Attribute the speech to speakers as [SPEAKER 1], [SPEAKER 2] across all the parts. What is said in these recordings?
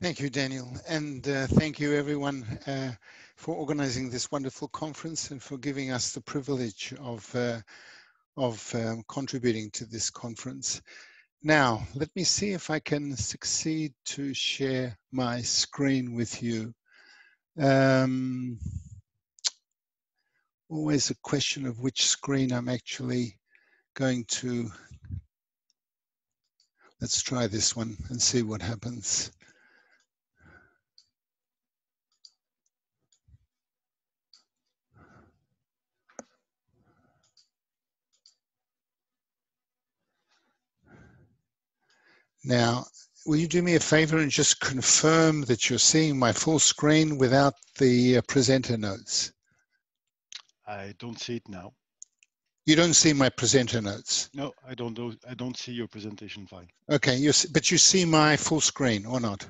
[SPEAKER 1] Thank you, Daniel, and thank you everyone for organizing this wonderful conference and for giving us the privilege of contributing to this conference. Now, let me see if I can succeed to share my screen with you. Always a question of which screen I'm actually going to. Let's try this one and see what happens. Now, will you do me a favor and just confirm that you're seeing my full screen without the presenter notes?
[SPEAKER 2] I don't see it now.
[SPEAKER 1] You don't see my presenter notes?
[SPEAKER 2] No, I don't see your presentation file.
[SPEAKER 1] Okay, but you see my full screen or not?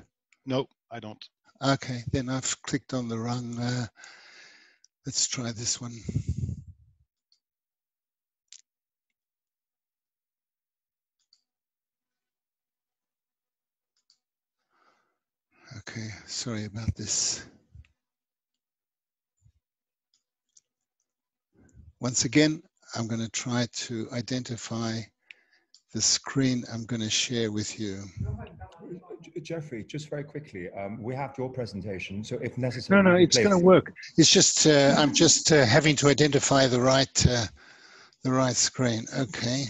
[SPEAKER 2] No, I don't.
[SPEAKER 1] Okay, then I've clicked on the wrong. Let's try this one. Okay, sorry about this. Once again, I'm going to try to identify the screen I'm going to share with you.
[SPEAKER 3] Jeffrey, just very quickly, we have your presentation, so if necessary,
[SPEAKER 1] no, it's going to work. It's just I'm just having to identify the right screen. Okay.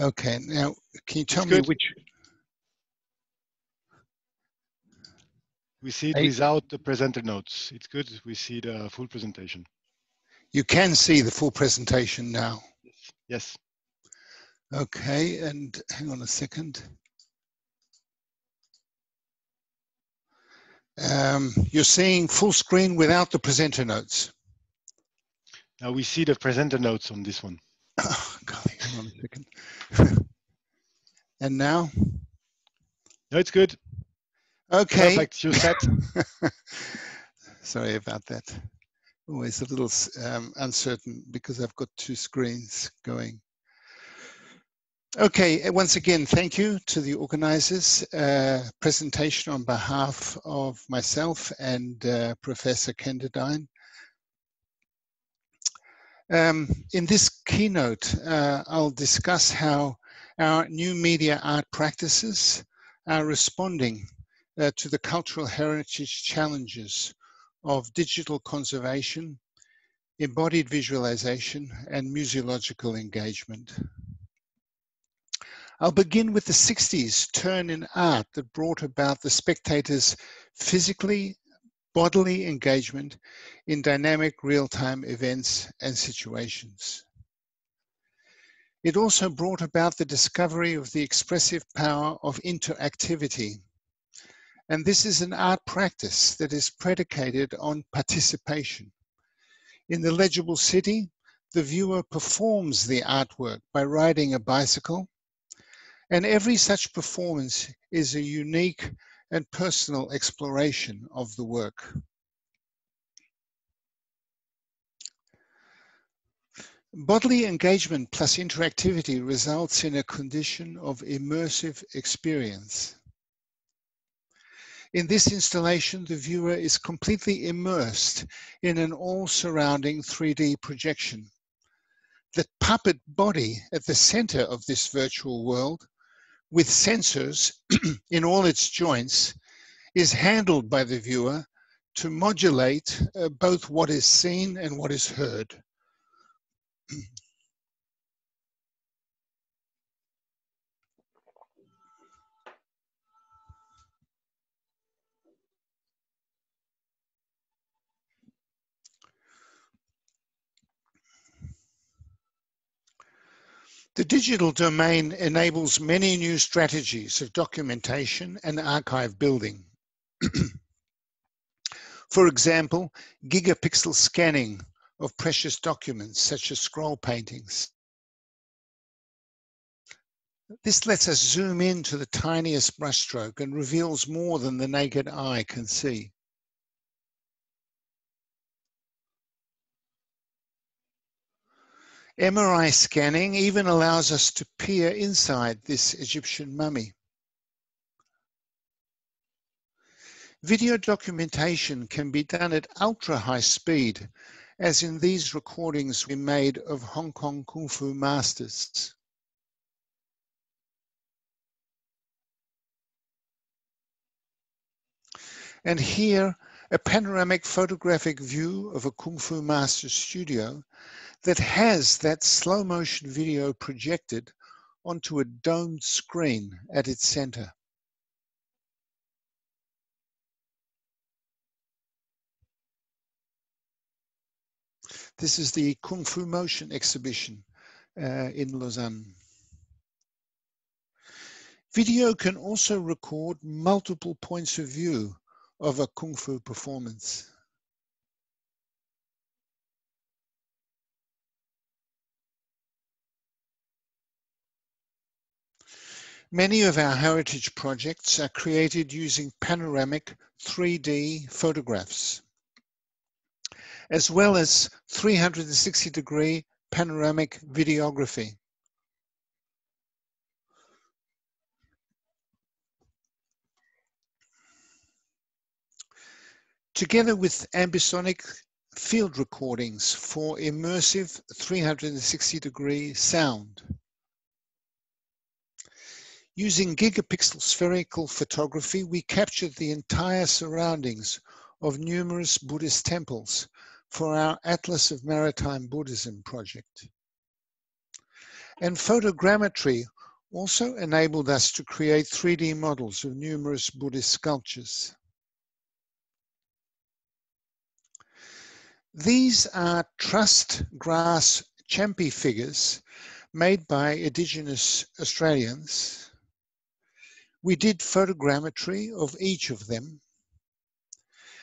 [SPEAKER 1] Okay. Now, can you tell me which?
[SPEAKER 2] We see it without the presenter notes. It's good. We see the full presentation.
[SPEAKER 1] You can see the full presentation now.
[SPEAKER 2] Yes.
[SPEAKER 1] Okay, and hang on a second. You're seeing full screen without the presenter notes.
[SPEAKER 2] Now we see the presenter notes on this one.
[SPEAKER 1] Oh, golly, hang on a second. And now?
[SPEAKER 2] No, it's good.
[SPEAKER 1] Okay.
[SPEAKER 2] Perfect, you're set.
[SPEAKER 1] Sorry about that. Always a little uncertain because I've got two screens going. Okay, once again, thank you to the organizers. Presentation on behalf of myself and Professor Kenderdine. In this keynote, I'll discuss how our new media art practices are responding to the cultural heritage challenges of digital conservation, embodied visualization, and museological engagement. I'll begin with the 60s turn in art that brought about the spectator's physically, bodily engagement in dynamic real-time events and situations. It also brought about the discovery of the expressive power of interactivity. And this is an art practice that is predicated on participation. In the legible city, the viewer performs the artwork by riding a bicycle, and every such performance is a unique and personal exploration of the work. Bodily engagement plus interactivity results in a condition of immersive experience. In this installation, the viewer is completely immersed in an all-surrounding 3D projection. The puppet body at the center of this virtual world, with sensors in all its joints, is handled by the viewer to modulate both what is seen and what is heard. The digital domain enables many new strategies of documentation and archive building. For example, gigapixel scanning of precious documents such as scroll paintings. This lets us zoom in to the tiniest brushstroke and reveals more than the naked eye can see. MRI scanning even allows us to peer inside this Egyptian mummy. Video documentation can be done at ultra high speed, as in these recordings we made of Hong Kong Kung Fu masters. And here, a panoramic photographic view of a Kung Fu master studio that has that slow motion video projected onto a domed screen at its center. This is the Kung Fu Motion exhibition in Lausanne. Video can also record multiple points of view of a Kung Fu performance. Many of our heritage projects are created using panoramic 3D photographs, as well as 360-degree panoramic videography. Together with ambisonic field recordings for immersive 360-degree sound. Using gigapixel spherical photography, we captured the entire surroundings of numerous Buddhist temples for our Atlas of Maritime Buddhism project. And photogrammetry also enabled us to create 3D models of numerous Buddhist sculptures. These are trussed grass champi figures made by Indigenous Australians. We did photogrammetry of each of them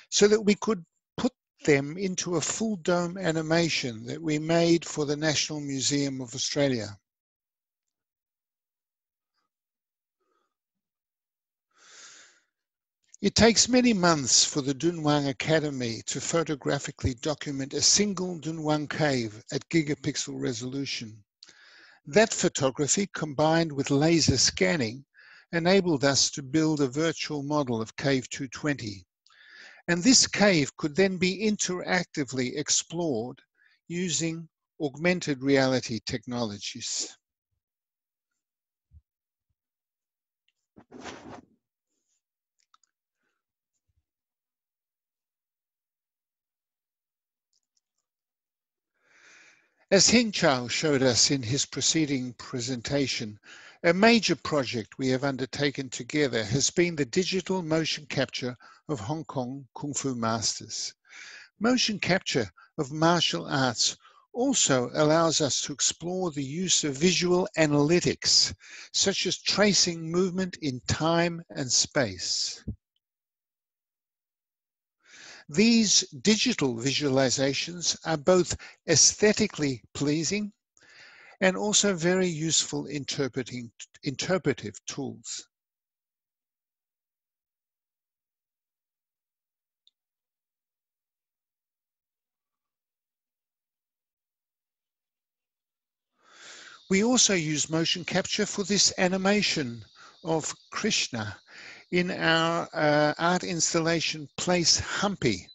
[SPEAKER 1] so that we could put them into a full dome animation that we made for the National Museum of Australia. It takes many months for the Dunhuang Academy to photographically document a single Dunhuang cave at gigapixel resolution. That photography, combined with laser scanning, enabled us to build a virtual model of Cave 220. And this cave could then be interactively explored using augmented reality technologies. As Hing Chao showed us in his preceding presentation, a major project we have undertaken together has been the digital motion capture of Hong Kong Kung Fu masters. Motion capture of martial arts also allows us to explore the use of visual analytics, such as tracing movement in time and space. These digital visualizations are both aesthetically pleasing and also very useful interpretive tools. We also use motion capture for this animation of Krishna in our art installation Place Hampi,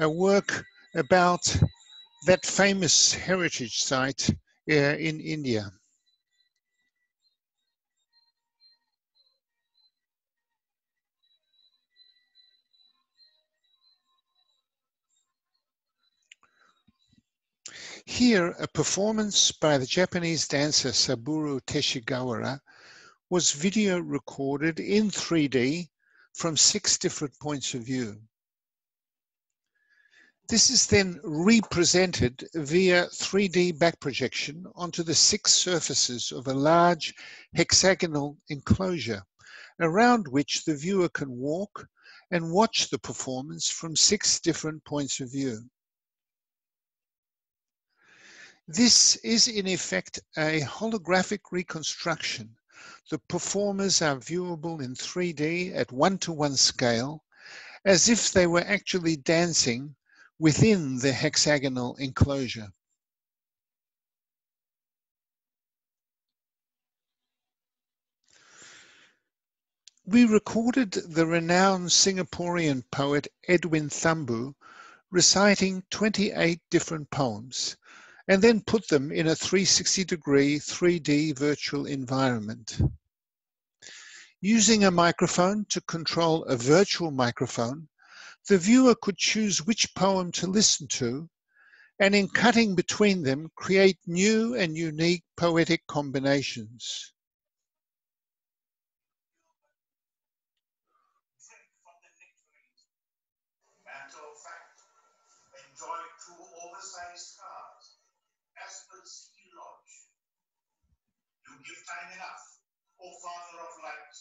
[SPEAKER 1] a work about that famous heritage site in India. Here, a performance by the Japanese dancer Saburo Teshigawara was video recorded in 3D from 6 different points of view. This is then represented via 3D back projection onto the 6 surfaces of a large hexagonal enclosure, around which the viewer can walk and watch the performance from 6 different points of view. This is in effect a holographic reconstruction. The performers are viewable in 3D at 1:1 scale, as if they were actually dancing within the hexagonal enclosure. We recorded the renowned Singaporean poet Edwin Thumboo reciting 28 different poems, and then put them in a 360-degree 3D virtual environment. Using a microphone to control a virtual microphone, the viewer could choose which poem to listen to, and in cutting between them, create new and unique poetic combinations.
[SPEAKER 4] Matter of fact, enjoy 2 oversized cars, Aspen Ski Lodge. You give time enough, O Father of Light.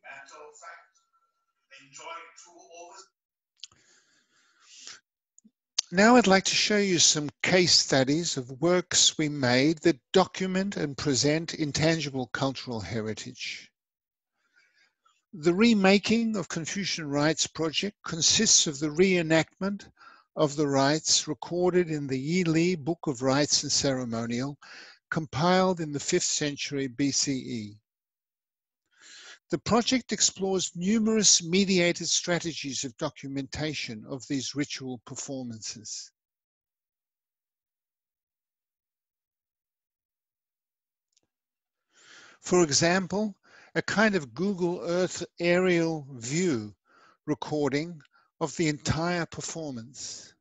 [SPEAKER 4] Matter of fact, enjoy 2 oversized.
[SPEAKER 1] Now I'd like to show you some case studies of works we made that document and present intangible cultural heritage. The Remaking of Confucian Rites project consists of the reenactment of the rites recorded in the Yi Li Book of Rites and Ceremonial, compiled in the 5th century BCE. The project explores numerous mediated strategies of documentation of these ritual performances. For example, a kind of Google Earth aerial view recording of the entire performance.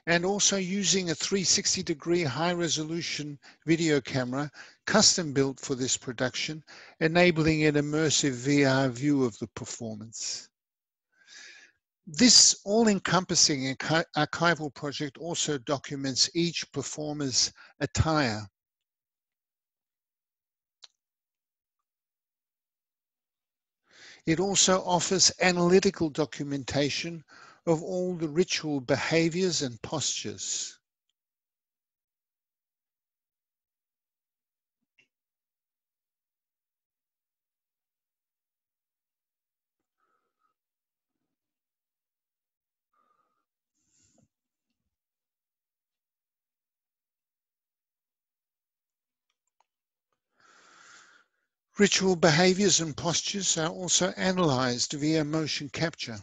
[SPEAKER 1] And also using a 360-degree high-resolution video camera, custom built for this production, enabling an immersive VR view of the performance. This all-encompassing archival project also documents each performer's attire. It also offers analytical documentation of all the ritual behaviors and postures. Ritual behaviors and postures are also analyzed via motion capture.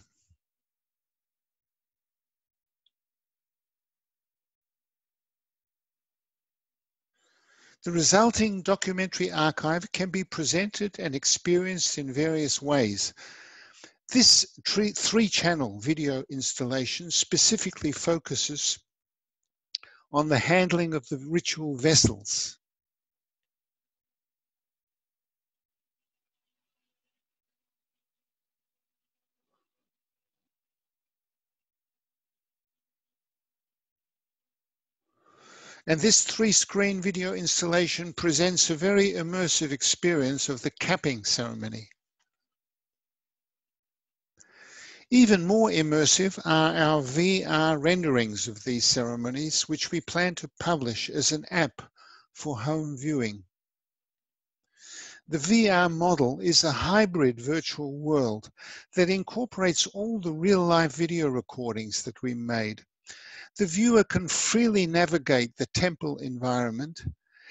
[SPEAKER 1] The resulting documentary archive can be presented and experienced in various ways. This 3-channel video installation specifically focuses on the handling of the ritual vessels. And this 3-screen video installation presents a very immersive experience of the capping ceremony. Even more immersive are our VR renderings of these ceremonies, which we plan to publish as an app for home viewing. The VR model is a hybrid virtual world that incorporates all the real-life video recordings that we made. The viewer can freely navigate the temple environment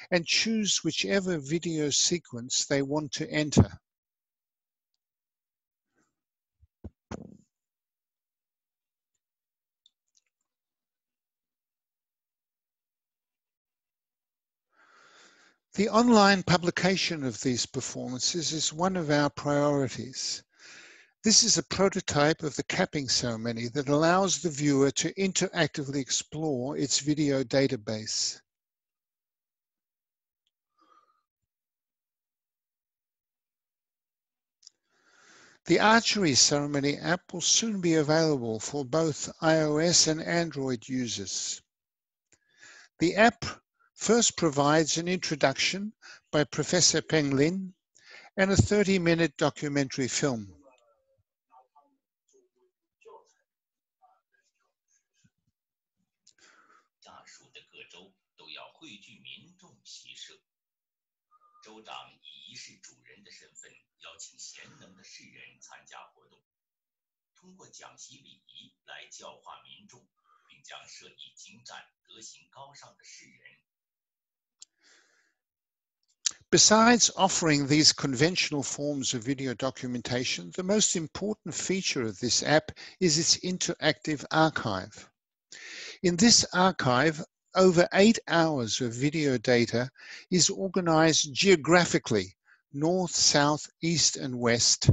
[SPEAKER 1] and choose whichever video sequence they want to enter. The online publication of these performances is one of our priorities. This is a prototype of the capping ceremony that allows the viewer to interactively explore its video database. The Archery Ceremony App will soon be available for both iOS and Android users. The app first provides an introduction by Professor Peng Lin and a 30-minute documentary film. Besides offering these conventional forms of video documentation, the most important feature of this app is its interactive archive. In this archive, over 8 hours of video data is organized geographically, north, south, east, and west,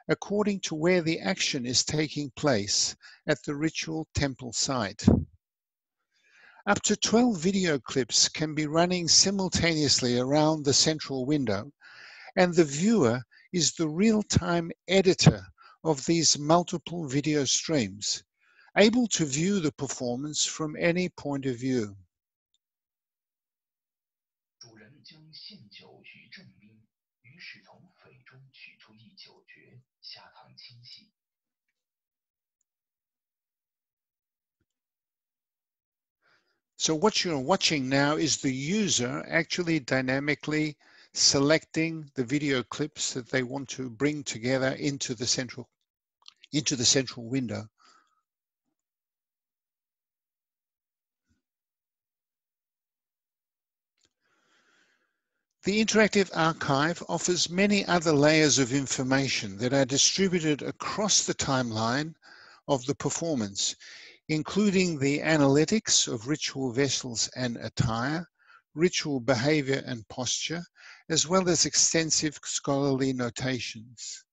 [SPEAKER 1] according to where the action is taking place at the ritual temple site. Up to 12 video clips can be running simultaneously around the central window, and the viewer is the real-time editor of these multiple video streams, able to view the performance from any point of view. So what you're watching now is the user actually dynamically selecting the video clips that they want to bring together into the central window. The interactive archive offers many other layers of information that are distributed across the timeline of the performance, including the analytics of ritual vessels and attire, ritual behavior and posture, as well as extensive scholarly notations.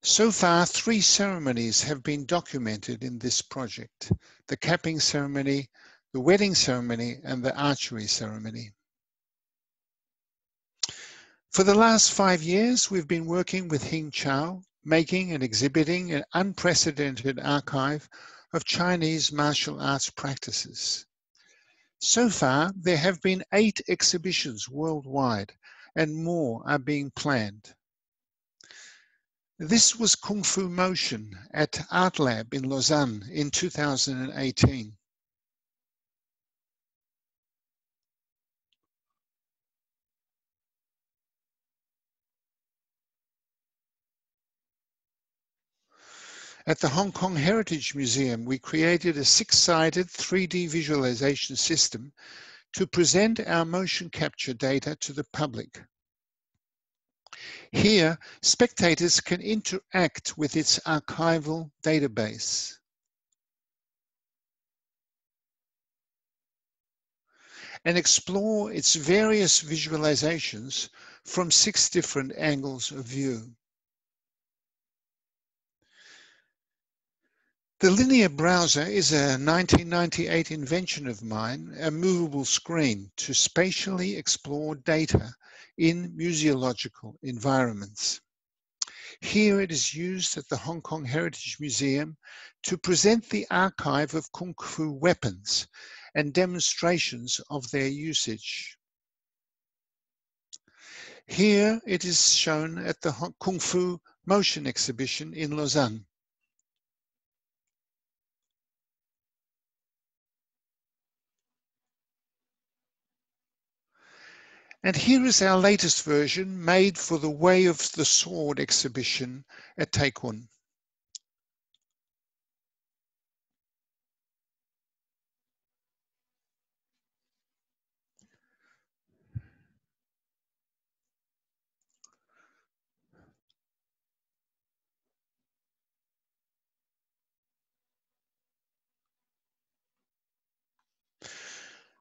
[SPEAKER 1] So far, 3 ceremonies have been documented in this project: the capping ceremony, the wedding ceremony, and the archery ceremony. For the last 5 years, we've been working with Hing Chao, making and exhibiting an unprecedented archive of Chinese martial arts practices. So far, there have been 8 exhibitions worldwide, and more are being planned. This was Kung Fu Motion at Art Lab in Lausanne in 2018. At the Hong Kong Heritage Museum, we created a 6-sided 3D visualization system to present our motion capture data to the public. Here, spectators can interact with its archival database. And explore its various visualizations from 6 different angles of view. The linear browser is a 1998 invention of mine, a movable screen to spatially explore data in museological environments. Here it is used at the Hong Kong Heritage Museum to present the archive of Kung Fu weapons and demonstrations of their usage. Here it is shown at the Kung Fu Motion exhibition in Lausanne. And here is our latest version made for the Way of the Sword exhibition at Tai Kwun.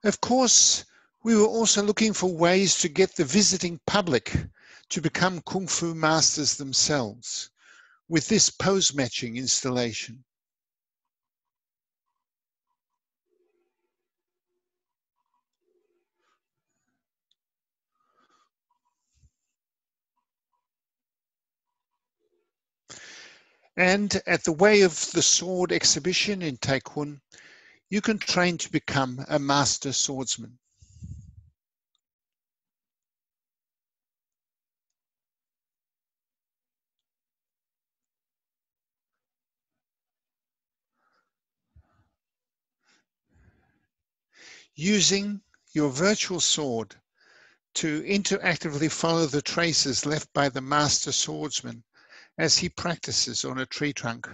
[SPEAKER 1] Of course, we were also looking for ways to get the visiting public to become Kung Fu masters themselves with this pose matching installation. And at the Way of the Sword exhibition in Taekwon, you can train to become a master swordsman. Using your virtual sword to interactively follow the traces left by the master swordsman as he practices on a tree trunk.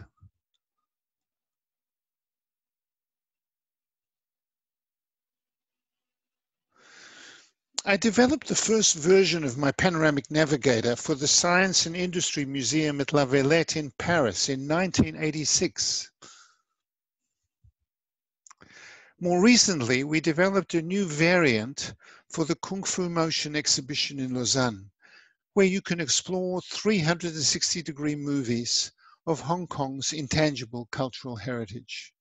[SPEAKER 1] I developed the first version of my panoramic navigator for the Science and Industry Museum at La Villette in Paris in 1986. More recently, we developed a new variant for the Kung Fu Motion exhibition in Lausanne, where you can explore 360-degree movies of Hong Kong's intangible cultural heritage.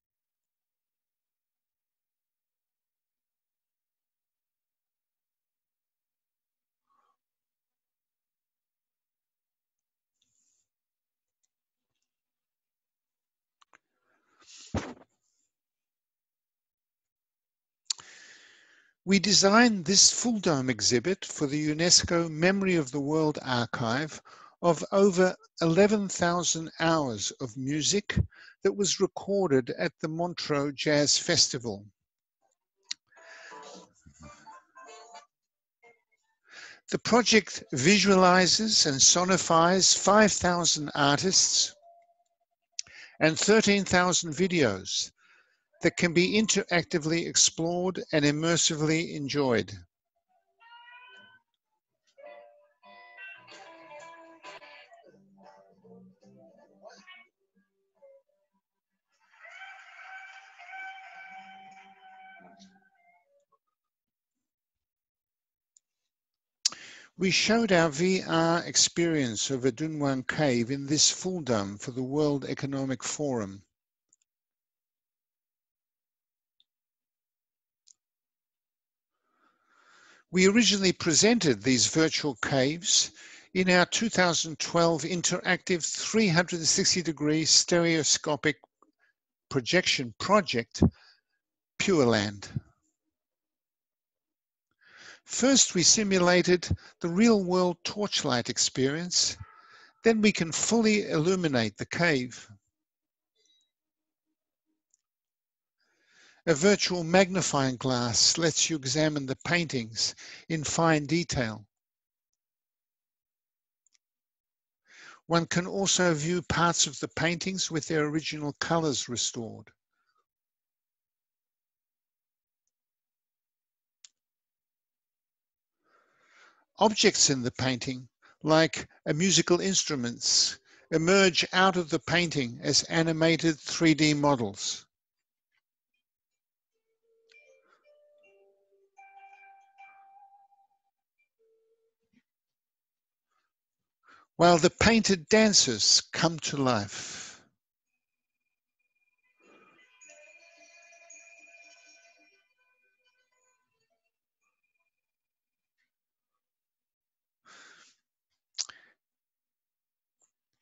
[SPEAKER 1] We designed this full dome exhibit for the UNESCO Memory of the World archive of over 11,000 hours of music that was recorded at the Montreux Jazz Festival. The project visualizes and sonifies 5,000 artists and 13,000 videos that can be interactively explored and immersively enjoyed. We showed our VR experience of a Dunhuang cave in this full dome for the World Economic Forum. We originally presented these virtual caves in our 2012 interactive 360-degree stereoscopic projection project, Pure Land. First, we simulated the real-world torchlight experience. Then we can fully illuminate the cave. A virtual magnifying glass lets you examine the paintings in fine detail. One can also view parts of the paintings with their original colors restored. Objects in the painting, like musical instruments, emerge out of the painting as animated 3D models. While the painted dancers come to life.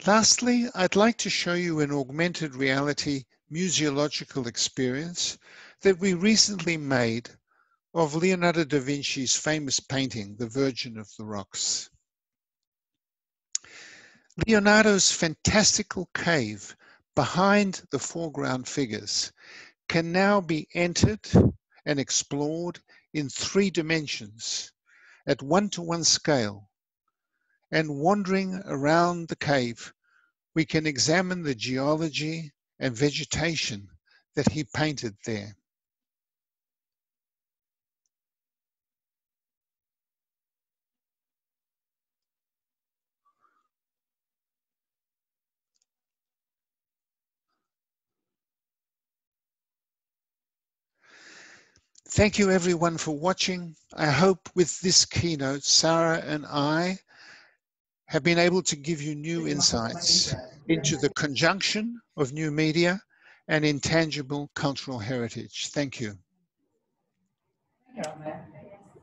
[SPEAKER 1] Lastly, I'd like to show you an augmented reality museological experience that we recently made of Leonardo da Vinci's famous painting, The Virgin of the Rocks. Leonardo's fantastical cave behind the foreground figures can now be entered and explored in 3 dimensions at 1:1 scale. And wandering around the cave, we can examine the geology and vegetation that he painted there. Thank you everyone for watching. I hope with this keynote, Sarah and I have been able to give you new insights into the conjunction of new media and intangible cultural heritage. Thank you.
[SPEAKER 5] Yeah, man.